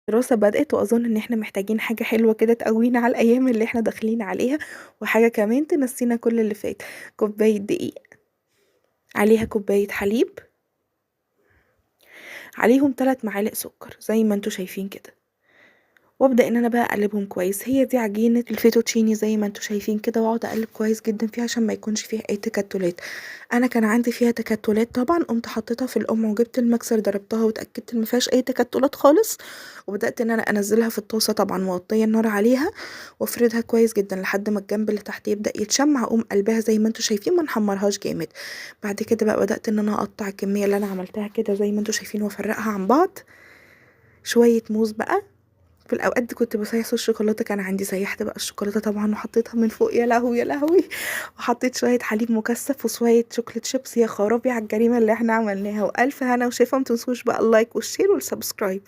الدراسة بدأت وأظن إن إحنا محتاجين حاجة حلوة كده تقوينا على الأيام اللي إحنا داخلين عليها، وحاجة كمان تنسينا كل اللي فات. كوباية دقيق، عليها كوباية حليب، عليهم 3 معالق سكر زي ما انتوا شايفين كده، وابدأ ان انا بقى اقلبهم كويس. هي دي عجينة الفيتوتشيني زي ما انتوا شايفين كده، واقعد اقلب كويس جدا فيها عشان ما يكونش فيها اي تكتلات. انا كان عندي فيها تكتلات طبعا، قمت حطيتها في الام وجبت المكسر ضربتها واتاكدت ان مفيهاش اي تكتلات خالص، وبدات ان انا انزلها في الطاسه طبعا موطيه النار عليها، وافردها كويس جدا لحد ما الجنب اللي تحت يبدا يتشمع، اقوم قلبها زي ما انتوا شايفين، ما نحمرهاش جامد. بعد كده بقى بدات ان انا اقطع الكميه اللي انا عملتها كده زي ما انتوا شايفين وافرقها عن بعض. شويه موز بقى، في الأوقات دي كنت باسيح الشوكولاتة، كان عندي سيحت بقى الشوكولاتة طبعًا وحطيتها من فوق، يا لهوي يا لهوي! وحطيت شوية حليب مكثف وشوية شوكولاتة شيبس، يا خرابي على الجريمة اللي إحنا عملناها، وألف هنا وشفا. ما تنسوش بقى اللايك والشير والسبسكرايب.